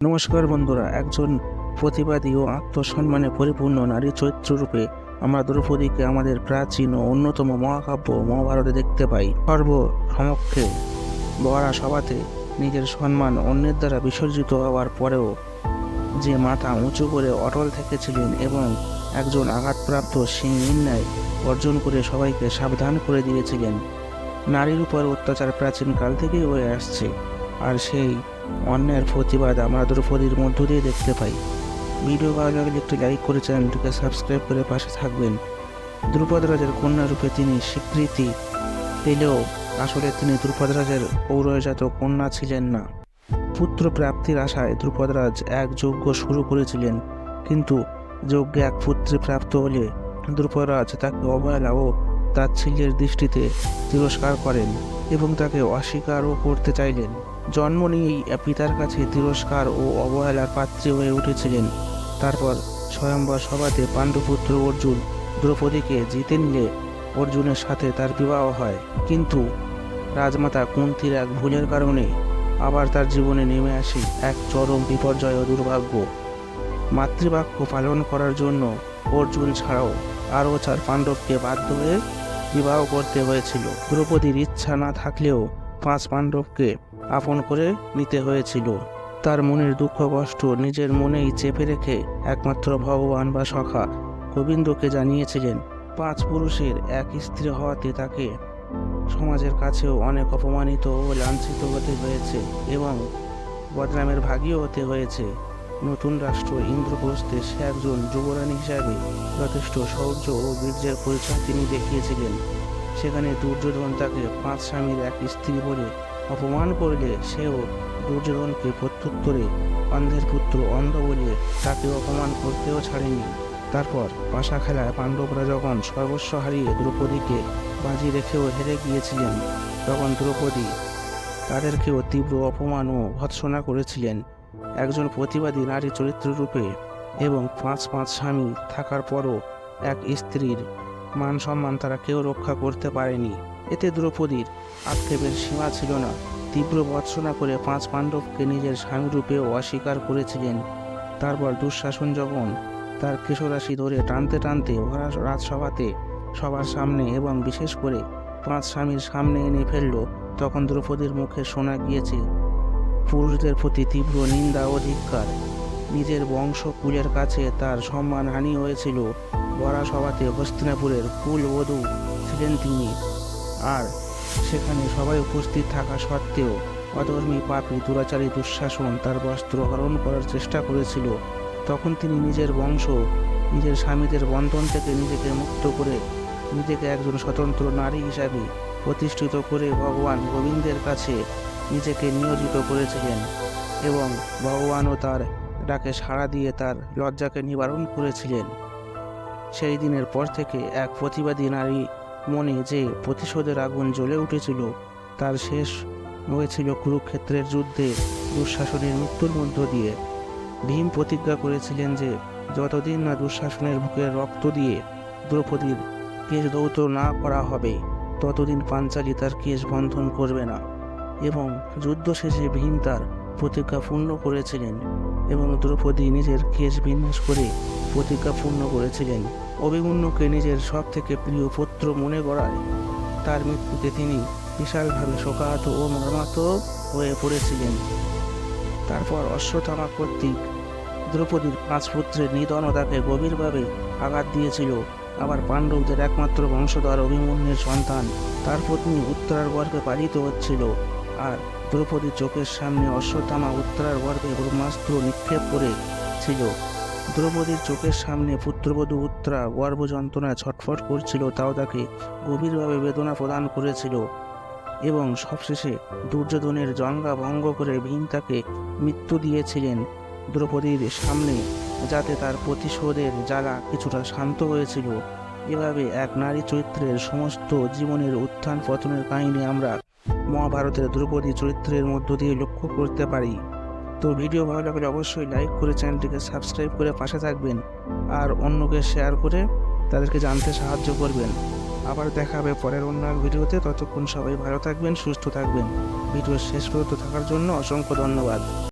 নমস্কার বন্ধুরা, একজন প্রতিবাদী ও আত্মসম্মানে পরিপূর্ণ নারী চরিত্ররূপে আমরা দ্রৌপদীকে আমাদের প্রাচীন ও অন্যতম মহাকাব্য মহাভারতে দেখতে পাই। সর্বসমক্ষে বড়া সভাতে নিজের সম্মান অন্যের দ্বারা বিসর্জিত হওয়ার পরেও যে মাথা উঁচু করে অটল থেকেছিলেন এবং একজন আঘাতপ্রাপ্ত সিংহীন ন্যায় অর্জন করে সবাইকে সাবধান করে দিয়েছিলেন। নারীর উপর অত্যাচার প্রাচীনকাল থেকেই হয়ে আসছে, আর সেই অন্যায়ের প্রতিবাদ আমরা দ্রৌপদীর মধ্য দিয়ে দেখতে পাই। ভিডিও ভালো লাগলে একটু লাইক করে চ্যানেলটিকে সাবস্ক্রাইব করে পাশে থাকবেন। দ্রুপদ রাজের কন্যারূপে তিনি স্বীকৃতি পেলেও আসলে তিনি দ্রুপদ রাজের পৌরজাত কন্যা ছিলেন না। পুত্র প্রাপ্তির আশায় দ্রুপদরাজ এক যজ্ঞ শুরু করেছিলেন, কিন্তু যজ্ঞে এক পুত্রী প্রাপ্ত হলে দ্রুপদরাজ তাকে অবহেলা ও তাচ্ছিল্যের দৃষ্টিতে তিরস্কার করেন এবং তাকে অস্বীকারও করতে চাইলেন। জন্ম নিয়েই পিতার কাছে তিরস্কার ও অবহেলার পাত্রী হয়ে উঠেছিলেন। তারপর স্বয়ম্বর সভাতে পাণ্ডুপুত্র অর্জুন দ্রৌপদীকে জিতে নিলে অর্জুনের সাথে তার বিবাহ হয়, কিন্তু রাজমাতা কুন্তির এক ভুলের কারণে আবার তার জীবনে নেমে আসে এক চরম বিপর্যয় ও দুর্ভাগ্য। মাতৃবাক্য পালন করার জন্য অর্জুন ছাড়াও আরও 4 পাণ্ডবকে বাধ্য হয়ে বিবাহ করতে হয়েছিল। দ্রৌপদীর ইচ্ছা না থাকলেও 5 পাণ্ডবকে আপন করে নিতে হয়েছিল। তার মনের দুঃখ কষ্ট নিজের মনেই চেপে রেখে একমাত্র ভগবান বা সখা গোবিন্দকে জানিয়েছিলেন। 5 পুরুষের এক স্ত্রী হওয়াতে তাকে সমাজের কাছেও অনেক অপমানিত ও লাঞ্ছিত হতে হয়েছে এবং বদনামের ভাগীও হতে হয়েছে। নতুন রাষ্ট্র ইন্দ্রপ্রস্থে সে একজন যুবরানী হিসাবে যথেষ্ট শৌর্য ও বীর্যের পরিচয় তিনি দেখিয়েছিলেন। সেখানে দুর্যোধন তাকে 5 স্বামীর এক স্ত্রী বলে অপমান করলে সেও দুর্যোধনকে প্রত্যুত্তরে অন্ধের পুত্র অন্ধ বলে তাকে অপমান করতেও ছাড়েনি। তারপর পাশা খেলায় পাণ্ডবরা যখন সর্বস্ব হারিয়ে দ্রৌপদীকে বাজি রেখেও হেরে গিয়েছিলেন, তখন দ্রৌপদী তাদেরকেও তীব্র অপমান ও ভৎসনা করেছিলেন। একজন প্রতিবাদী নারী চরিত্ররূপে এবং 5 স্বামী থাকার পরও এক স্ত্রীর মান সম্মান তারা কেউ রক্ষা করতে পারেনি। এতে দ্রৌপদীর আক্ষেপের সীমা ছিল না। তীব্র ভৎসনা করে 5 পাণ্ডবকে নিজের স্বামীরূপেও অস্বীকার করেছিলেন। তারপর দুঃশাসন যখন তার কেশরাশি ধরে টানতে টানতে রাজসভাতে সবার সামনে এবং বিশেষ করে 5 স্বামীর সামনে এনে ফেলল, তখন দ্রৌপদীর মুখে শোনা গিয়েছে পুরুষদের প্রতি তীব্র নিন্দা ও ধিক্কার। নিজের বংশকুলের কাছে তার সম্মানহানি হয়েছিল। বরা সভাতে হস্তিনাপুরের কুলবধূ ছিলেন তিনি, আর সেখানে সবাই উপস্থিত থাকা সত্ত্বেও অধর্মী পাপী দুরাচারী দুঃশাসন তার বস্ত্র হরণ করার চেষ্টা করেছিল। তখন তিনি নিজের বংশ, নিজের স্বামীদের বন্ধন থেকে নিজেকে মুক্ত করে নিজেকে একজন স্বতন্ত্র নারী হিসাবে প্রতিষ্ঠিত করে ভগবান গোবিন্দের কাছে নিজেকে নিয়োজিত করেছিলেন এবং ভগবানও তার ডাকে সাড়া দিয়ে তার লজ্জাকে নিবারণ করেছিলেন। সেই দিনের পর থেকে এক প্রতিবাদী নারী মনে যে প্রতিশোধের আগুন জ্বলে উঠেছিল, তার শেষ হয়েছিল কুরুক্ষেত্রের যুদ্ধে দুঃশাসনের মৃত্যুর মধ্য দিয়ে। ভীম প্রতিজ্ঞা করেছিলেন যে যতদিন না দুঃশাসনের বুকের রক্ত দিয়ে দ্রৌপদীর কেশ ধৌত না করা হবে, ততদিন পাঞ্চালী তার কেশ বন্ধন করবে না। এবং যুদ্ধ শেষে ভীম তার প্রতিজ্ঞা পূর্ণ করেছিলেন এবং দ্রৌপদী নিজের কেশ বিন্যাস করে প্রতিজ্ঞা পূর্ণ করেছিলেন। অভিমন্যুকে নিজের সব থেকে প্রিয় পুত্র মনে করায় তার মৃত্যুতে তিনি বিশালভাবে শোকাহত ও মর্মাহত হয়ে পড়েছিলেন। তারপর অশ্বত্থামা কর্তৃক দ্রৌপদীর 5 পুত্রের নিধনও তাকে গভীরভাবে আঘাত দিয়েছিল। আবার পাণ্ডবদের একমাত্র বংশধর অভিমন্যুর সন্তান তার পত্নী উত্তরার গর্ভে পালিত হচ্ছিল, আর দ্রৌপদীর চোখের সামনে অশ্বত্থামা উত্তরার গর্ভে ব্রহ্মাস্ত্র নিক্ষেপ করেছিল। দ্রৌপদীর চোখের সামনে পুত্রবধূ উত্তরা গর্ভ যন্ত্রণায় ছটফট করছিল, তাও তাকে গভীরভাবে বেদনা প্রদান করেছিল। এবং সবশেষে দুর্যোধনের জঙ্গা ভঙ্গ করে ভীম তাকে মৃত্যু দিয়েছিলেন দ্রৌপদীর সামনে, যাতে তার প্রতিশোধের জ্বালা কিছুটা শান্ত হয়েছিল। এভাবে এক নারী চরিত্রের সমস্ত জীবনের উত্থান পতনের কাহিনী আমরা মহাভারতের দ্রৌপদী চরিত্রের মধ্য দিয়ে লক্ষ্য করতে পারি। তো ভিডিও ভালো লাগলে অবশ্যই লাইক করে চ্যানেলটিকে সাবস্ক্রাইব করে পাশে থাকবেন, আর অন্যকে শেয়ার করে তাদেরকে জানতে সাহায্য করবেন। আবার দেখা হবে পরের অন্য এক ভিডিওতে। ততক্ষণ সবাই ভালো থাকবেন, সুস্থ থাকবেন। ভিডিও শেষ পর্যন্ত থাকার জন্য অসংখ্য ধন্যবাদ।